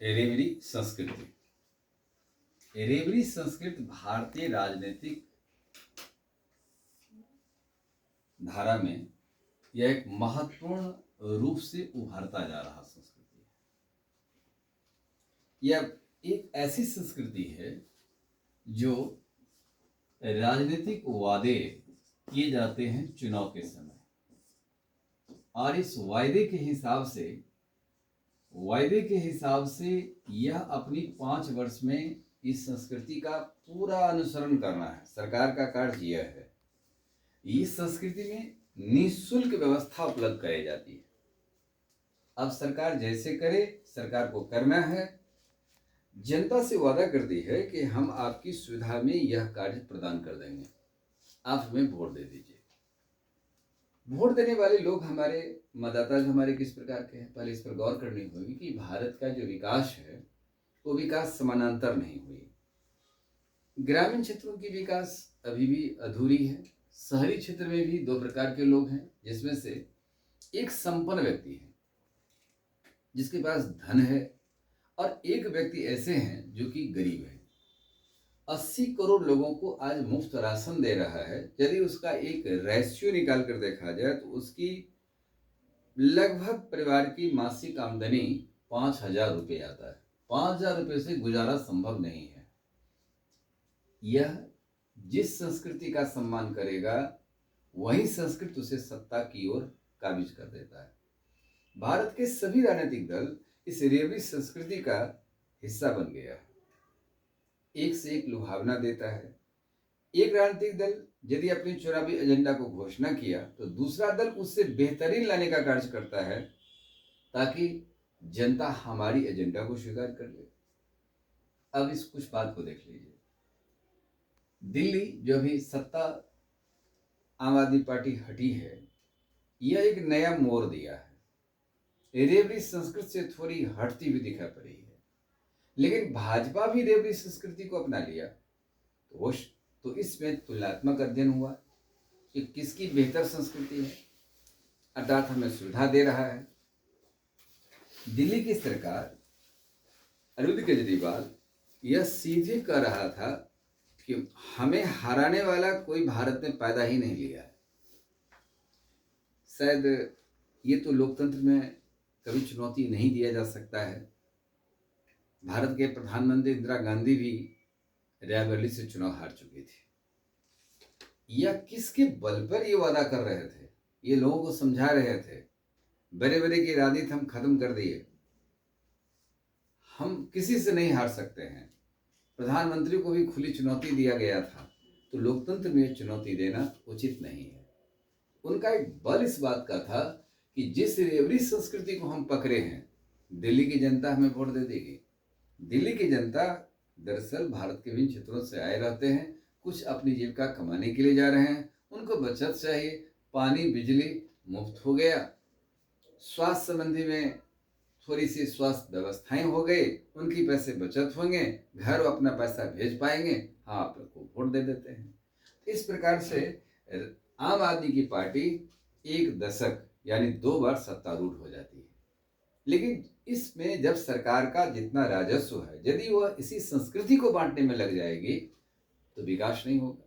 रेवड़ी संस्कृति। रेवड़ी संस्कृति भारतीय राजनीतिक धारा में यह एक महत्वपूर्ण रूप से उभरता जा रहा संस्कृति है। यह एक ऐसी संस्कृति है जो राजनीतिक वादे किए जाते हैं चुनाव के समय, और इस वायदे के हिसाब से यह अपनी 5 वर्ष में इस संस्कृति का पूरा अनुसरण करना है। सरकार का कार्य यह है। इस संस्कृति में निःशुल्क व्यवस्था उपलब्ध कराई जाती है। अब सरकार जैसे करे, सरकार को करना है। जनता से वादा करती है कि हम आपकी सुविधा में यह कार्य प्रदान कर देंगे, आप हमें वोट दे दीजिए। वोट देने वाले लोग हमारे मतदाता जो हमारे किस प्रकार के हैं, पहले इस पर गौर करनी होगी कि भारत का जो विकास है वो विकास समानांतर नहीं हुई। ग्रामीण क्षेत्रों की विकास अभी भी अधूरी है। शहरी क्षेत्र में भी 2 प्रकार के लोग हैं, जिसमें से एक संपन्न व्यक्ति है जिसके पास धन है, और एक व्यक्ति ऐसे हैं जो कि गरीब है। 80 करोड़ लोगों को आज मुफ्त राशन दे रहा है। यदि उसका एक रेशियो निकाल कर देखा जाए तो उसकी लगभग परिवार की मासिक आमदनी 5,000 रुपये आता है। 5,000 रुपये से गुजारा संभव नहीं है। यह जिस संस्कृति का सम्मान करेगा वही संस्कृति उसे सत्ता की ओर काबिज कर देता है। भारत के सभी राजनीतिक दल इस रेवड़ी संस्कृति का हिस्सा बन गया है। एक से एक लुभावना देता है। एक राजनीतिक दल यदि अपने चुनावी एजेंडा को घोषणा किया तो दूसरा दल उससे बेहतरीन लाने का कार्य करता है ताकि जनता हमारी एजेंडा को स्वीकार कर ले। अब इस कुछ बात को देख लीजिए। दिल्ली जो भी सत्ता आम आदमी पार्टी हटी है, यह एक नया मोड़ दिया है। रेवड़ी संस्कृति से थोड़ी हटती हुई दिखाई पड़ी है, लेकिन भाजपा भी रेवड़ी संस्कृति को अपना लिया तो इसमें तुलनात्मक अध्ययन हुआ कि किसकी बेहतर संस्कृति है, अर्थात हमें सुविधा दे रहा है। दिल्ली की सरकार अरविंद केजरीवाल यह सीधे कह रहा था कि हमें हराने वाला कोई भारत में पैदा ही नहीं लिया है। शायद ये तो लोकतंत्र में कभी चुनौती नहीं दिया जा सकता है। भारत के प्रधानमंत्री इंदिरा गांधी भी रायबरेली से चुनाव हार चुकी थी। यह किसके बल पर ये वादा कर रहे थे? ये लोगों को समझा रहे थे बड़े बड़े की राजनीति हम खत्म कर दिए, हम किसी से नहीं हार सकते हैं। प्रधानमंत्री को भी खुली चुनौती दिया गया था, तो लोकतंत्र में चुनौती देना उचित नहीं है। उनका एक बल इस बात का था कि जिस रेवड़ी संस्कृति को हम पकड़े हैं, दिल्ली की जनता हमें वोट दे देगी। दिल्ली की जनता दरअसल भारत के विभिन्न क्षेत्रों से आए रहते हैं, कुछ अपनी जीविका कमाने के लिए जा रहे हैं, उनको बचत चाहिए। पानी बिजली मुफ्त हो गया, स्वास्थ्य संबंधी में थोड़ी सी स्वास्थ्य व्यवस्थाएं हो गई, उनकी पैसे बचत होंगे, घर अपना पैसा भेज पाएंगे, हाँ आप लोग को वोट दे देते हैं। इस प्रकार से आम आदमी की पार्टी 1 दशक यानी 2 बार सत्तारूढ़ हो जाती है। लेकिन इसमें जब सरकार का जितना राजस्व है, यदि वह इसी संस्कृति को बांटने में लग जाएगी तो विकास नहीं होगा।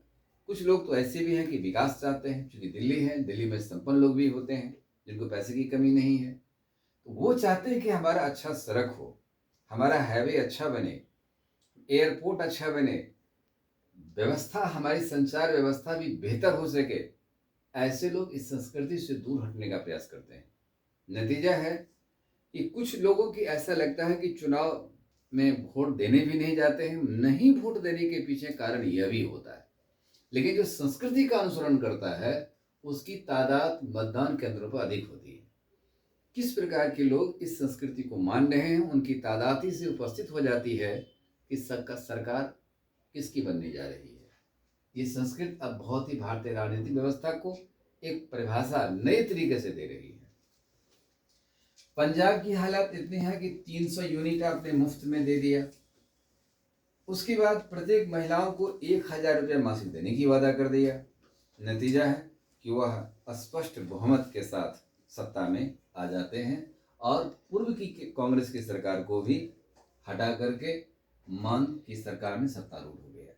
कुछ लोग तो ऐसे भी हैं कि विकास चाहते हैं, क्योंकि दिल्ली है, दिल्ली में संपन्न लोग भी होते हैं जिनको पैसे की कमी नहीं है, तो वो चाहते हैं कि हमारा अच्छा सड़क हो, हमारा हाईवे अच्छा बने, एयरपोर्ट अच्छा बने, व्यवस्था हमारी संचार व्यवस्था भी बेहतर हो सके। ऐसे लोग इस संस्कृति से दूर हटने का प्रयास करते हैं। नतीजा है कि कुछ लोगों की ऐसा लगता है कि चुनाव में वोट देने भी नहीं जाते हैं। नहीं वोट देने के पीछे कारण यह भी होता है, लेकिन जो संस्कृति का अनुसरण करता है उसकी तादाद मतदान केंद्रों पर अधिक होती है। किस प्रकार के लोग इस संस्कृति को मान रहे हैं, उनकी तादाद ही से उपस्थित हो जाती है कि सरकार किसकी बनने जा रही है। ये संस्कृति अब बहुत ही भारतीय राजनीतिक व्यवस्था को एक परिभाषा नए तरीके से दे रही है। पंजाब की हालत इतनी है कि 300 यूनिट आपने मुफ्त में दे दिया। उसके बाद प्रत्येक महिलाओं को 1,000 रुपये मासिक देने की वादा कर दिया। नतीजा है कि वह स्पष्ट बहुमत के साथ सत्ता में आ जाते हैं और पूर्व की कांग्रेस की सरकार को भी हटा करके मान की सरकार में सत्तारूढ़ हो गया।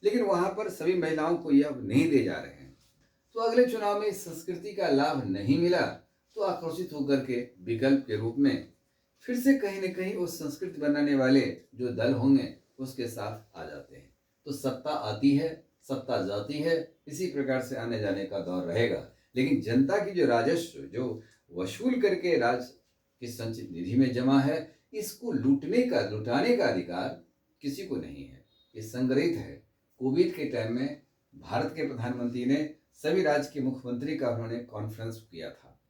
लेकिन वहां पर सभी महिलाओं को यह नहीं दे जा रहे हैं। तो अगले चुनाव में इस संस्कृति का लाभ नहीं मिला तो आक्रोशित होकर के विकल्प के रूप में फिर से कहीं न कहीं उस संस्कृति बनाने वाले जो दल होंगे उसके साथ आ जाते हैं। तो सत्ता आती है, सत्ता जाती है, इसी प्रकार से आने जाने का दौर रहेगा। लेकिन जनता की जो राजस्व जो वसूल करके राज्य की संचित निधि में जमा है, इसको लुटाने का अधिकार किसी को नहीं है। ये संग्रहित है। कोविड के टाइम में भारत के प्रधानमंत्री ने सभी राज्य के मुख्यमंत्री का उन्होंने कॉन्फ्रेंस किया था।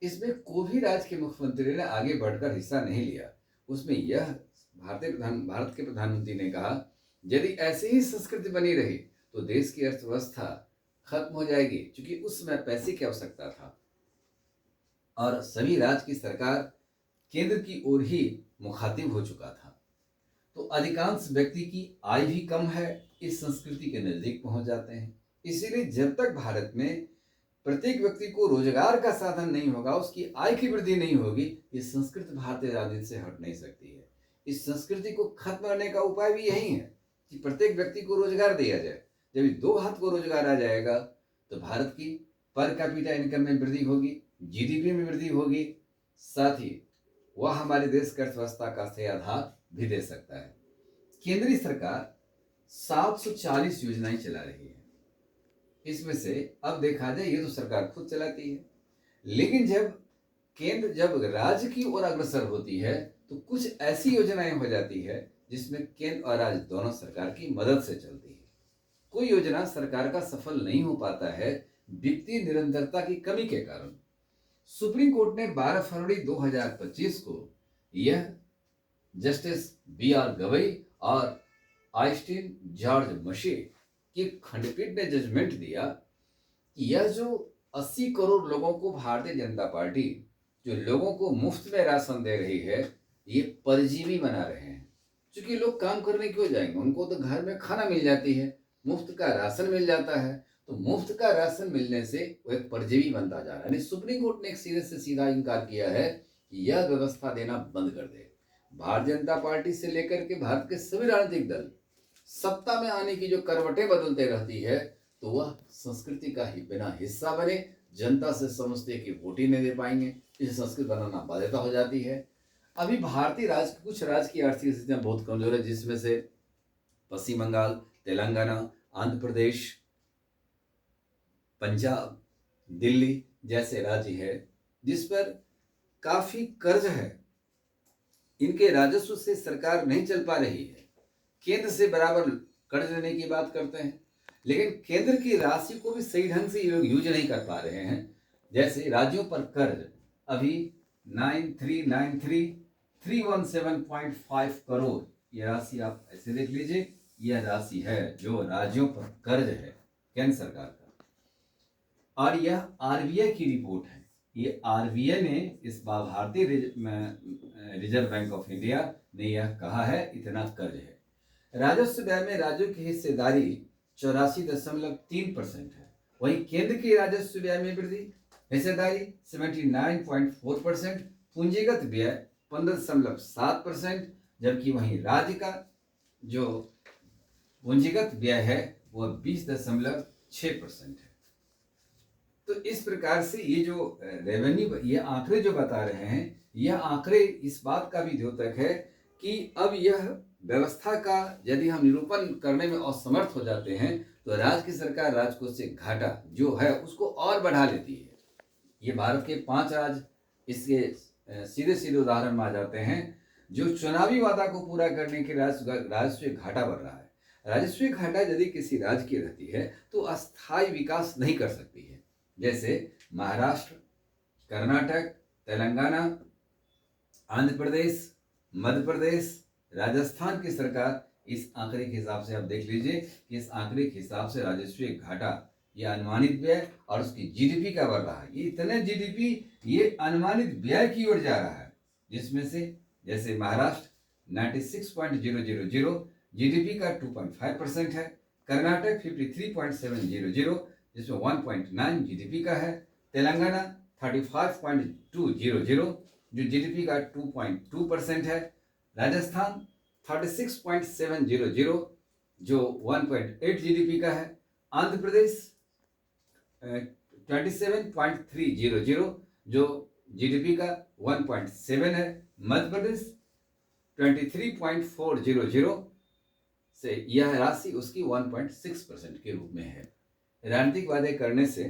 इसमें कोई भी राज्य के मुख्यमंत्री ने आगे बढ़कर हिस्सा नहीं लिया। उसमें यह भारत के प्रधानमंत्री ने कहा, यदि ऐसी ही संस्कृति बनी रही तो देश की अर्थव्यवस्था खत्म हो जाएगी, क्योंकि उस समय पैसे की आवश्यकता था और सभी राज्य की सरकार केंद्र की ओर ही मुखातिब हो चुका था। तो अधिकांश व्यक्ति की आय भी कम है, इस संस्कृति के नजदीक पहुंच जाते हैं। इसीलिए जब तक भारत में प्रत्येक व्यक्ति को रोजगार का साधन नहीं होगा, उसकी आय की वृद्धि नहीं होगी, ये संस्कृति भारतीय राजनीति से हट नहीं सकती है। इस संस्कृति को खत्म करने का उपाय भी यही है कि प्रत्येक व्यक्ति को रोजगार दिया जाए। जब 2 हाथ को रोजगार आ जाएगा तो भारत की पर कैपिटा इनकम में वृद्धि होगी, जीडीपी में वृद्धि होगी, साथ ही वह हमारे देश की अर्थव्यवस्था का सही आधार भी दे सकता है। केंद्रीय सरकार 740 योजनाएं चला रही है। इसमें से अब देखा जाए ये तो सरकार खुद चलाती है, लेकिन जब राज्य की ओर अग्रसर होती है तो कुछ ऐसी योजनाएं हो जाती है जिसमें केंद्र और राज्य दोनों सरकार की मदद से चलती है। कोई योजना सरकार का सफल नहीं हो पाता है वित्तीय निरंतरता की कमी के कारण। सुप्रीम कोर्ट ने 12 फरवरी 2025 को यह जस्टिस B.R. गवई और आइस्टीन जॉर्ज मशे की खंडपीठ ने जजमेंट दिया कि यह जो 80 करोड़ लोगों को भारतीय जनता पार्टी जो लोगों को मुफ्त में राशन दे रही है, ये परजीवी बना रहे हैं। क्योंकि लोग काम करने क्यों जाएंगे, उनको तो घर में खाना मिल जाती है, मुफ्त का राशन मिल जाता है। तो मुफ्त का राशन मिलने से वो एक परजीवी बनता जा रहा है। सुप्रीम कोर्ट ने एक सीधे से सीधा इनकार किया है कि यह व्यवस्था देना बंद कर दे। भारतीय जनता पार्टी से लेकर के भारत के सभी राजनीतिक दल सत्ता में आने की जो करवटें बदलते रहती है तो वह संस्कृति का ही बिना हिस्सा बने, जनता से समझते कि वोट ही नहीं दे पाएंगे, इस संस्कृति बनाना बाध्यता हो जाती है। अभी भारतीय कुछ राज्य की आर्थिक स्थितियां बहुत कमजोर है, जिसमें से पश्चिम बंगाल, तेलंगाना, आंध्र प्रदेश, पंजाब, दिल्ली जैसे राज्य है जिस पर काफी कर्ज है। इनके राजस्व से सरकार नहीं चल पा रही है। केंद्र से बराबर कर्ज लेने की बात करते हैं, लेकिन केंद्र की राशि को भी सही ढंग से ये लोग यूज नहीं कर पा रहे हैं। जैसे राज्यों पर कर्ज अभी 9317.5 करोड़, ये राशि आप ऐसे देख लीजिए, यह राशि है जो राज्यों पर कर्ज है केंद्र सरकार का। और यह आरबीआई की रिपोर्ट है। ये आरबीआई ने इस बार भारतीय रिजर्व बैंक ऑफ इंडिया ने यह कहा है इतना कर्ज है। राजस्व व्यय में राज्यों की हिस्सेदारी 84.3% है। वहीं केंद्र की राजस्व व्यय में वृद्धि हिस्सेदारी 79.4%, पूंजीगत व्यय 15.7%, जबकि वहीं राज्य का जो पूंजीगत व्यय है वह 20.6% है। तो इस प्रकार से ये जो रेवेन्यू, ये आंकड़े जो बता रहे हैं, यह आंकड़े इस बात का भी द्योतक है कि अब यह व्यवस्था का यदि हम निरूपण करने में असमर्थ हो जाते हैं तो राज्य की सरकार राजकोष से घाटा जो है उसको और बढ़ा लेती है। ये भारत के 5 राज्य इसके सीधे सीधे उदाहरण में आ जाते हैं जो चुनावी वादा को पूरा करने के राजस्व घाटा बढ़ रहा है। राजस्व घाटा यदि किसी राज्य की रहती है तो अस्थायी विकास नहीं कर सकती है। जैसे महाराष्ट्र, कर्नाटक, तेलंगाना, आंध्र प्रदेश, मध्य प्रदेश, राजस्थान की सरकार इस आंकड़े के हिसाब से आप देख लीजिए कि इस आंकड़े के हिसाब से राजस्व घाटा ये अनुमानित व्यय और उसकी जीडीपी का बढ़ रहा है। ये इतने जीडीपी ये अनुमानित व्यय की ओर जा रहा है, जिसमें से जैसे महाराष्ट्र 96.000 जीडीपी का 2.5% है, कर्नाटक 53.700 जिसमें 1.9 जीडीपी का है, तेलंगाना 35.200 जो जीडीपी का 2.2% है, राजस्थान 36.700 जो 1.8 जीडीपी का है। आंध्र प्रदेश 27.300 जो जीडीपी का 1.7 है। मध्य प्रदेश 23.400 से यह राशि उसकी 1.6% के रूप में है। राजनीतिक वादे करने से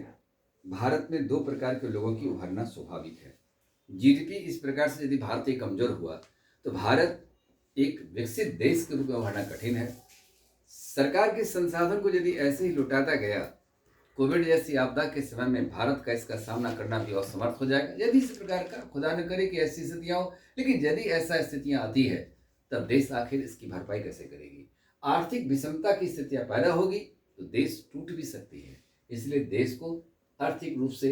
भारत में दो प्रकार के लोगों की उभरना स्वाभाविक है। जीडीपी इस प्रकार से यदि भारत कमजोर हुआ तो भारत एक विकसित देश के रूप में उभरना कठिन है। सरकार के संसाधन को यदि ऐसे ही लुटाता गया, कोविड जैसी आपदा के समय में भारत का इसका सामना करना भी असमर्थ हो जाएगा। यदि इस प्रकार का, खुदा न करे कि ऐसी स्थितियां हो, लेकिन यदि ऐसा स्थितियां आती है तब देश आखिर इसकी भरपाई कैसे करेगी? आर्थिक विषमता की स्थितियां पैदा होगी तो देश टूट भी सकती है। इसलिए देश को आर्थिक रूप से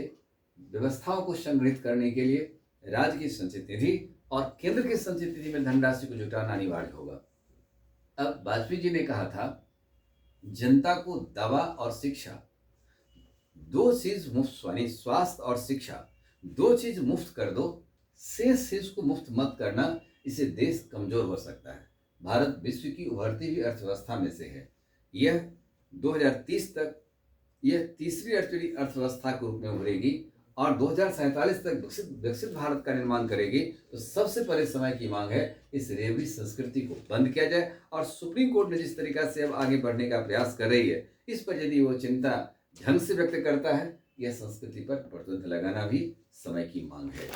व्यवस्थाओं को संग्रहित करने के लिए राज्य की संचित निधि और केंद्र की संचित निधि में धनराशि को जुटाना अनिवार्य होगा। अब वाजपेयी जी ने कहा था, जनता को दवा और शिक्षा दो चीज मुफ्त, यानी स्वास्थ्य और शिक्षा दो चीज मुफ्त कर दो, शेष चीज को मुफ्त मत करना, इससे देश कमजोर हो सकता है। भारत विश्व की उभरती हुई अर्थव्यवस्था में से है। यह 2030 तक यह तीसरी अर्थव्यवस्था के रूप में उभरेगी और 2047 तक विकसित भारत का निर्माण करेगी। तो सबसे पहले समय की मांग है इस रेवड़ी संस्कृति को बंद किया जाए और सुप्रीम कोर्ट ने जिस तरीका से अब आगे बढ़ने का प्रयास कर रही है, इस पर यदि वो चिंता ढंग से व्यक्त करता है, यह संस्कृति पर प्रतिबंध लगाना भी समय की मांग है,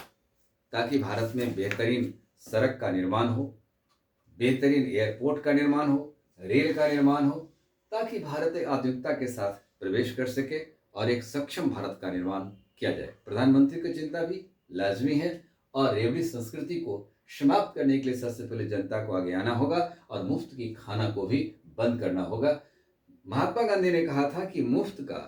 ताकि भारत में बेहतरीन सड़क का निर्माण हो, बेहतरीन एयरपोर्ट का निर्माण हो, रेल का निर्माण हो, ताकि भारत आधुनिकता के साथ प्रवेश कर सके और एक सक्षम भारत का निर्माण किया जाए। प्रधानमंत्री की चिंता भी लाजमी है और रेवड़ी संस्कृति को समाप्त करने के लिए सबसे पहले जनता को आगे आना होगा और मुफ्त की खाना को भी बंद करना होगा। महात्मा गांधी ने कहा था कि मुफ्त का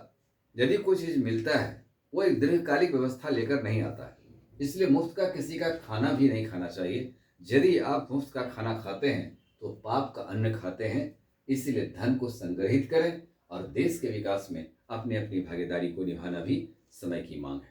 यदि कोई चीज मिलता है वो एक दीर्घकालिक व्यवस्था लेकर नहीं आता है, इसलिए मुफ्त का किसी का खाना भी नहीं खाना चाहिए। यदि आप मुफ्त का खाना खाते हैं तो पाप का अन्न खाते हैं। इसीलिए धन को संग्रहित करें और देश के विकास में अपनी अपनी भागीदारी को निभाना भी समय की मांग है।